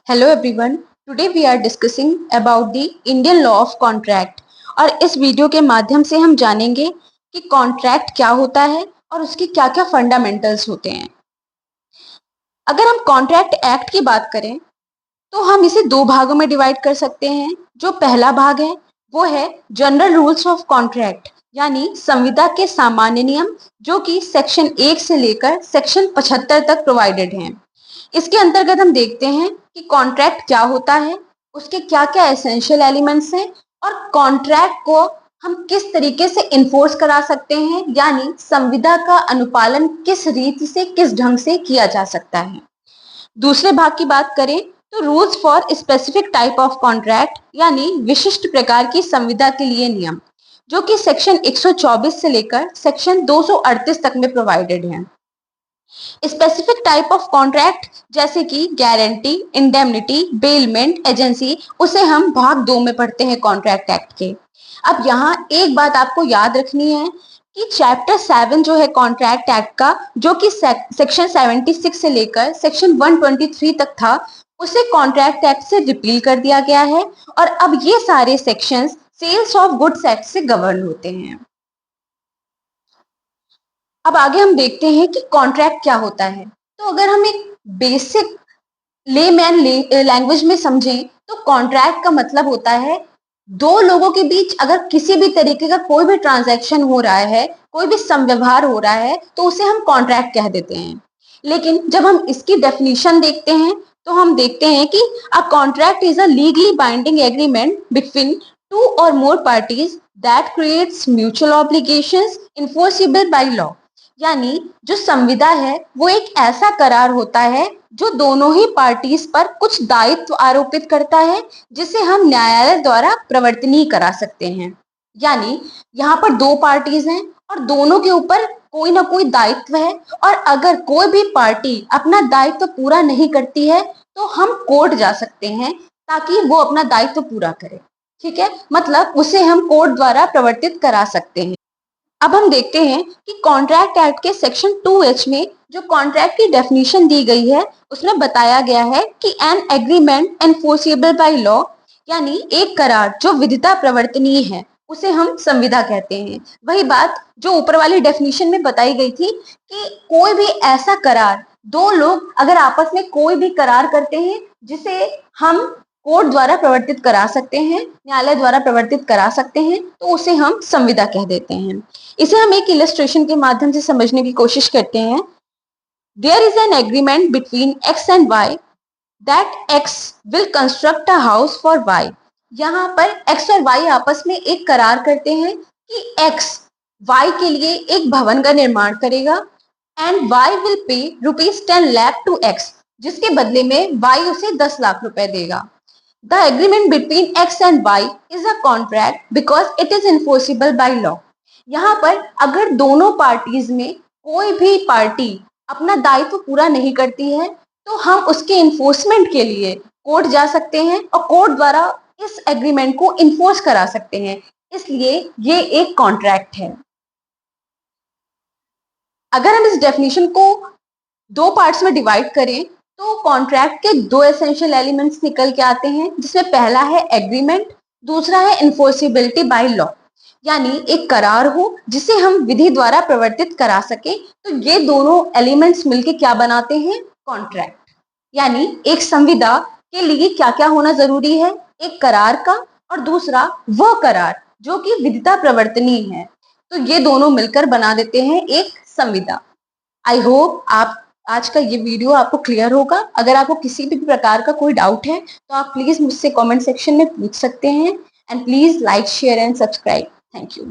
Hello everyone. Today we are discussing about the Indian law of contract और इस video के माध्यम से हम जानेंगे कि कॉन्ट्रैक्ट क्या होता है और उसके क्या क्या फंडामेंटल्स होते हैं। अगर हम कॉन्ट्रैक्ट एक्ट की बात करें तो हम इसे दो भागों में डिवाइड कर सकते हैं। जो पहला भाग है वो है जनरल रूल्स ऑफ कॉन्ट्रैक्ट यानी संविदा के सामान्य नियम, जो कि सेक्शन 1 से लेकर सेक्शन 75 तक प्रोवाइडेड हैं। इसके अंतर्गत हम देखते हैं कि कॉन्ट्रैक्ट क्या होता है, उसके क्या क्या एसेंशियल एलिमेंट्स हैं और कॉन्ट्रैक्ट को हम किस तरीके से इन्फोर्स करा सकते हैं, यानी संविदा का अनुपालन किस रीति से किस ढंग से किया जा सकता है। दूसरे भाग की बात करें तो rules for specific type of contract यानी विशिष्ट प्रकार की संविदा के लिए नियम, जो कि सेक्शन 124 से लेकर सेक्शन 238 तक में प्रोवाइडेड हैं। स्पेसिफिक टाइप ऑफ कॉन्ट्रैक्ट जैसे कि गारंटी, इंडेमनिटी, बेलमेंट, एजेंसी, उसे हम भाग 2 में पढ़ते हैं कॉन्ट्रैक्ट एक्ट के। अब यहाँ एक बात आपको याद रखनी है कि चैप्टर 7 जो है कॉन्ट्रैक्ट एक्ट का, जो कि सेक्शन 76 से लेकर सेक्शन 123 तक था, उसे कॉन्ट्रैक्ट एक्ट से रिपील कर दिया गया है और अब ये सारे sections Sale of Goods Act से गवर्न होते हैं। अब आगे हम देखते हैं कि कॉन्ट्रैक्ट क्या होता है। तो अगर हम एक बेसिक लेमैन लैंग्वेज में समझें तो कॉन्ट्रैक्ट का मतलब होता है दो लोगों के बीच अगर किसी भी तरीके का कोई भी ट्रांजैक्शन हो रहा है, कोई भी संव्यवहार हो रहा है, तो उसे हम कॉन्ट्रैक्ट कह देते हैं। लेकिन जब हम इसकी डेफिनेशन देखते हैं तो हम देखते हैं कि a contract is a legally binding agreement between two और more parties that creates mutual obligations enforceable by law. यानी जो संविदा है वो एक ऐसा करार होता है जो दोनों ही पार्टीज पर कुछ दायित्व आरोपित करता है, जिसे हम न्यायालय द्वारा प्रवर्तनीय करा सकते हैं। यानी यहाँ पर दो पार्टीज हैं और दोनों के ऊपर कोई ना कोई दायित्व है और अगर कोई भी पार्टी अपना दायित्व पूरा नहीं करती है तो हम कोर्ट जा सकते हैं ताकि वो अपना दायित्व पूरा करे। ठीक है, मतलब उसे हम कोर्ट द्वारा प्रवर्तित करा सकते हैं। अब हम देखते हैं कि कॉन्ट्रैक्ट एक्ट के सेक्शन 2H में जो कॉन्ट्रैक्ट की डेफिनेशन दी गई है उसमें बताया गया है कि an agreement enforceable bye law, यानी एक करार जो विधिता प्रवर्तनीय है उसे हम संविदा कहते हैं। वही बात जो ऊपर वाली डेफिनेशन में बताई गई थी कि कोई भी ऐसा करार, दो लोग अगर आपस में कोई भी करार करते हैं जिसे हम कोर्ट द्वारा प्रवर्तित करा सकते हैं, न्यायालय द्वारा प्रवर्तित करा सकते हैं, तो उसे हम संविदा कह देते हैं। इसे हम एक इलस्ट्रेशन के माध्यम से समझने की कोशिश करते हैं। There is an agreement between X and Y that X will construct a house for Y. यहाँ पर एक्स और वाई आपस में एक करार करते हैं कि एक्स वाई के लिए एक भवन का निर्माण करेगा and Y will pay ₹10 lakh to x, जिसके बदले में वाई उसे 10 लाख रुपए देगा। The agreement between X and Y is a contract because it is enforceable by law. यहाँ पर अगर दोनों पार्टीज में कोई भी पार्टी अपना दायित्व पूरा नहीं करती है तो हम उसके इन्फोर्समेंट के लिए कोर्ट जा सकते हैं और कोर्ट द्वारा इस एग्रीमेंट को इन्फोर्स करा सकते हैं। इसलिए ये एक कॉन्ट्रैक्ट है। अगर हम इस डेफिनेशन को दो पार्ट्स में डिवाइड करें तो कॉन्ट्रैक्ट के दो एसेंशियल एलिमेंट्स निकल के आते हैं, जिसमें पहला है एग्रीमेंट, दूसरा है इन्फोर्सिबिलिटी बाय लॉ, यानी एक करार हो जिसे हम विधि द्वारा प्रवर्तित करा सके। तो ये दोनों एलिमेंट्स मिलके क्या बनाते हैं? कॉन्ट्रैक्ट। यानी एक संविदा के लिए क्या क्या होना जरूरी है? एक करार का और दूसरा वह करार जो कि विधिता प्रवर्तनीय है। तो ये दोनों मिलकर बना देते हैं एक संविदा। आई होप आप आज का ये वीडियो आपको क्लियर होगा। अगर आपको किसी भी प्रकार का कोई डाउट है तो आप प्लीज मुझसे कमेंट सेक्शन में पूछ सकते हैं and please like, share and subscribe. Thank you.